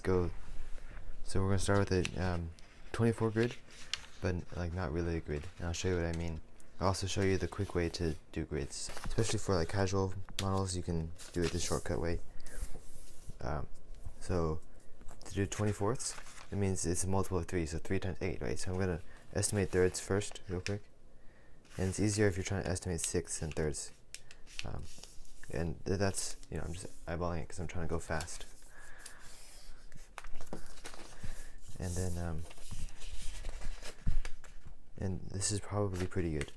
just go. So we're gonna start with a 24 grid, but like not really a grid, and I'll show you what I mean. I'll also show you the quick way to do grids, especially for like casual models. You can do it the shortcut way. So to do 24ths, it means it's a multiple of 3, so 3 times 8, right? So I'm gonna estimate thirds first, real quick, and it's easier if you're trying to estimate sixths and thirds. And that's, I'm just eyeballing it because I'm trying to go fast. And then, and this is probably pretty good.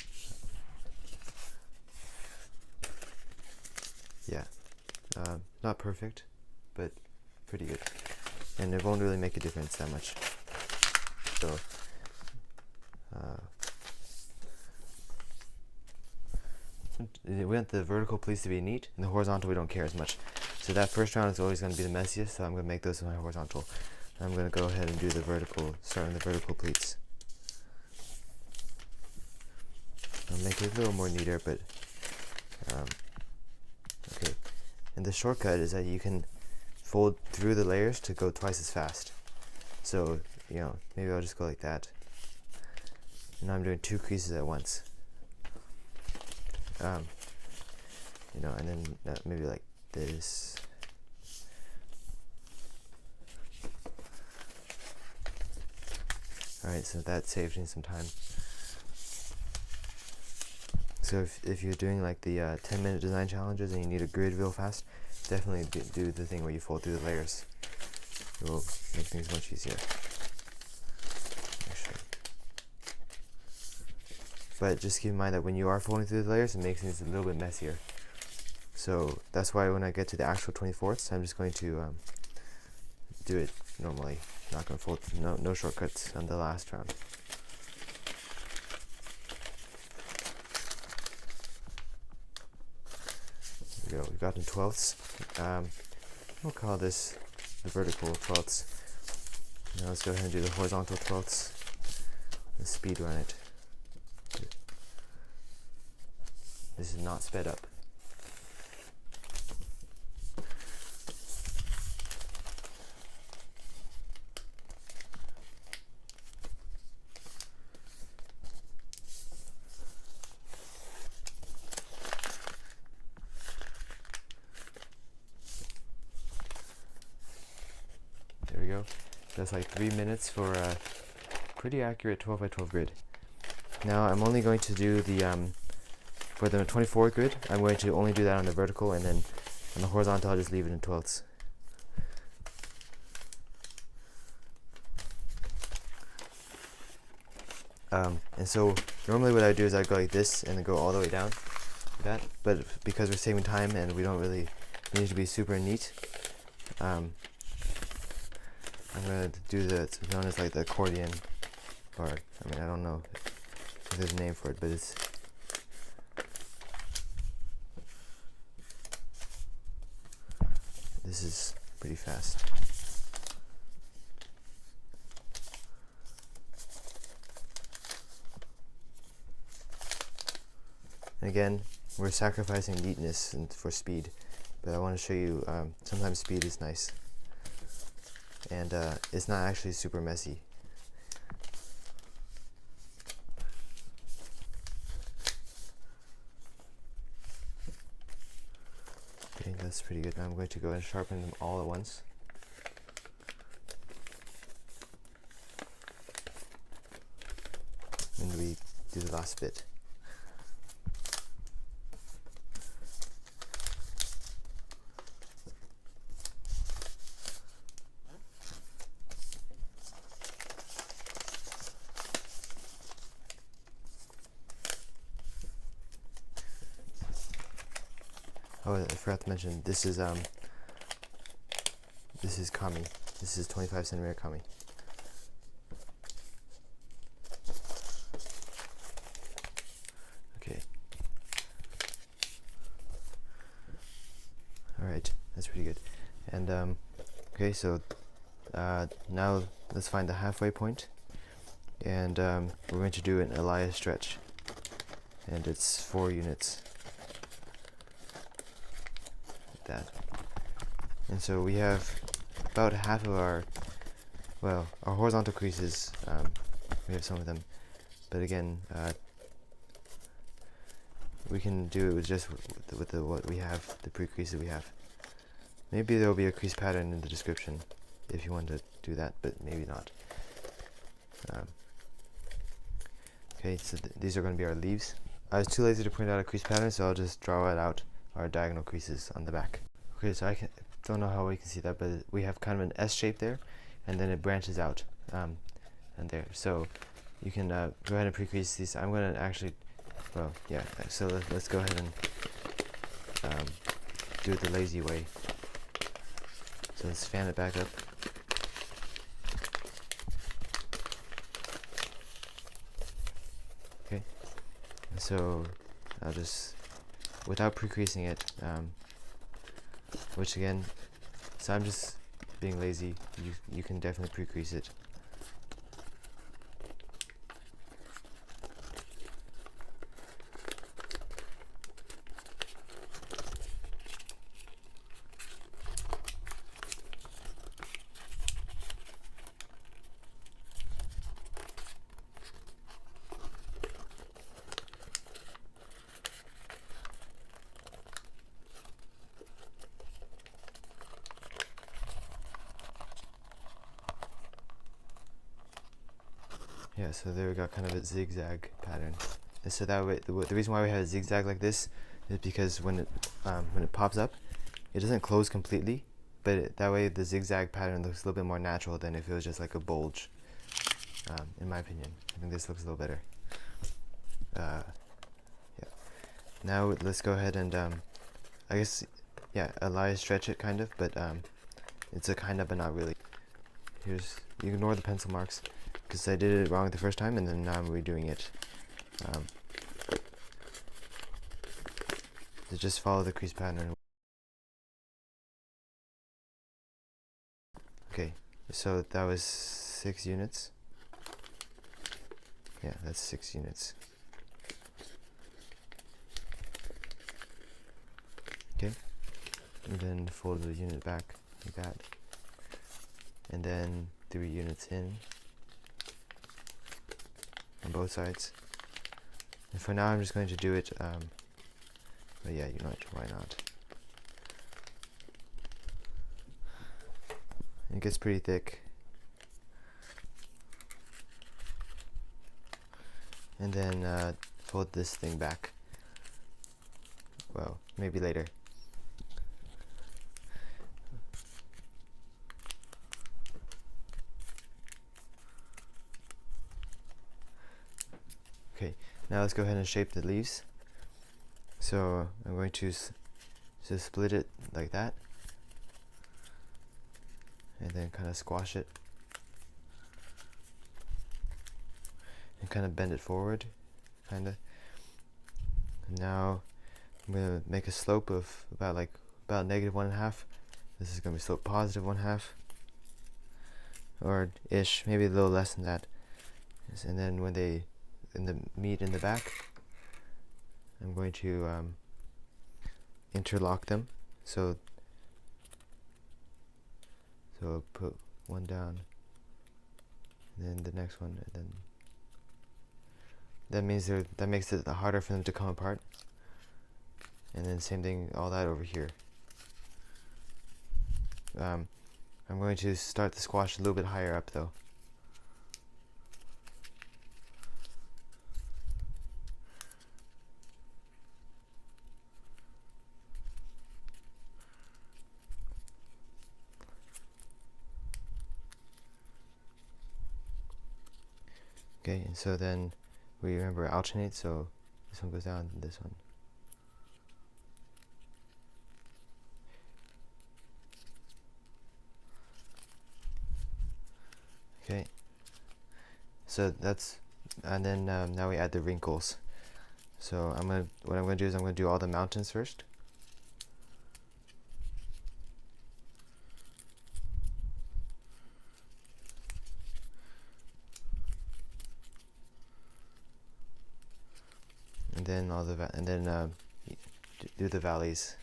Yeah, not perfect, but pretty good. And it won't really make a difference that much. So, we want the vertical pleats to be neat, and the horizontal we don't care as much. So that first round is always going to be the messiest, so I'm going to make those my horizontal. And I'm going to go ahead and do the vertical, starting the vertical pleats. I'll make it a little more neater, but okay. And the shortcut is that you can fold through the layers to go twice as fast. So, maybe I'll just go like that. And I'm doing 2 creases at once. And then maybe like this. Alright, so that saved me some time. So if you're doing like the 10-minute design challenges and you need a grid real fast, definitely do the thing where you fold through the layers. It will make things much easier. Actually. But just keep in mind that when you are folding through the layers, it makes things a little bit messier. So that's why when I get to the actual 24ths, I'm just going to do it normally. Not going to fold, no shortcuts on the last round. There we go, we've gotten 12ths. We'll call this the vertical 12ths. Now let's go ahead and do the horizontal 12ths and speed run it. This is not sped up. There we go. That's like 3 minutes for a pretty accurate 12 by 12 grid. Now I'm only going to do the for the 24 grid, I'm going to only do that on the vertical, and then on the horizontal I'll just leave it in 12ths. And so normally what I do is I go like this and then go all the way down like that, but because we're saving time and we don't really need to be super neat, I'm going to do it's known as like the accordion part. I mean, I don't know if there's a name for it, but it's this is pretty fast. And again, we're sacrificing neatness for speed, but I want to show you sometimes speed is nice. And it's not actually super messy. Okay, that's pretty good. Now I'm going to go and sharpen them all at once. And we do the last bit. Oh, I forgot to mention, this is kami. This is 25 centimeter kami. Okay. Alright, that's pretty good. And okay, so now let's find the halfway point, and we're going to do an Elias stretch, and it's 4 units. That. And so we have about half of our, well, our horizontal creases, we have some of them, but again, we can do it with just with the what we have, the pre-creases we have. Maybe there will be a crease pattern in the description if you want to do that, but maybe not. Okay, so these are going to be our leaves. I was too lazy to print out a crease pattern, so I'll just draw it out, our diagonal creases on the back. Okay, so don't know how we can see that, but we have kind of an S shape there, and then it branches out, and there. So you can go ahead and pre-crease these. I'm going to actually, well, yeah, so let's go ahead and do it the lazy way. So let's fan it back up. Okay, and so I'll just, without pre-creasing it, which again, so I'm just being lazy, you can definitely pre-crease it. Yeah, so there we got kind of a zigzag pattern. And so that way, the reason why we have a zigzag like this is because when it pops up, it doesn't close completely, but that way the zigzag pattern looks a little bit more natural than if it was just like a bulge. In my opinion, I think this looks a little better. Yeah. Now let's go ahead and I guess, yeah, Elias stretch it kind of, but it's a kind of, but not really. You ignore the pencil marks, because I did it wrong the first time, and then now I'm redoing it. So just follow the crease pattern. Okay, so that was 6 units. Yeah, that's 6 units. Okay, and then fold the unit back like that, and then 3 units in on both sides. And for now I'm just going to do it, but yeah, you know what, why not? It gets pretty thick. And then fold this thing back. Well, maybe later. Okay, now let's go ahead and shape the leaves. So I'm going to split it like that, and then kind of squash it, and kind of bend it forward, kind of. And now I'm gonna make a slope of about -1/2. This is gonna be slope +1/2, or ish, maybe a little less than that. And then when they meet in the back, I'm going to interlock them. So I'll put one down, and then the next one, and then that makes it harder for them to come apart. And then same thing, all that over here. I'm going to start the squash a little bit higher up though. Okay, and so then we remember alternate, so this one goes down, this one. Okay, so that's, and then now we add the wrinkles. So what I'm gonna do is I'm gonna do all the mountains first. And then do the valleys.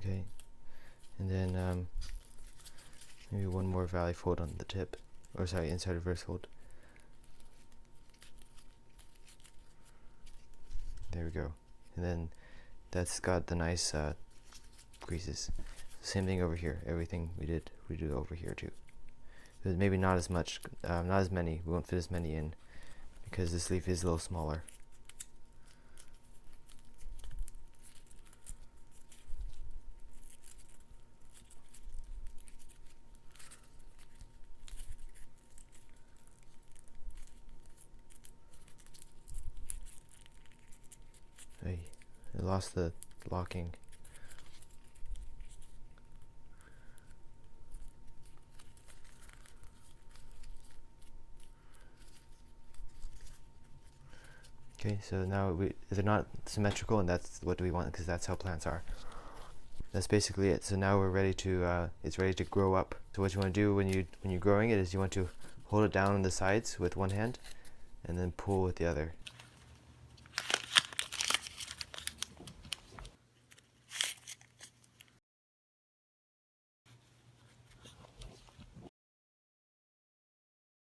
Okay, and then maybe one more valley fold on the tip, or sorry, inside reverse fold. There we go. And then that's got the nice creases. Same thing over here. Everything we do over here too. But maybe not as much, not as many. We won't fit as many in because this leaf is a little smaller. Hey, I lost the locking. Okay, so now they're not symmetrical, and that's what we want because that's how plants are. That's basically it. So now we're ready to it's ready to grow up. So what you want to do when you're growing it is you want to hold it down on the sides with one hand and then pull with the other.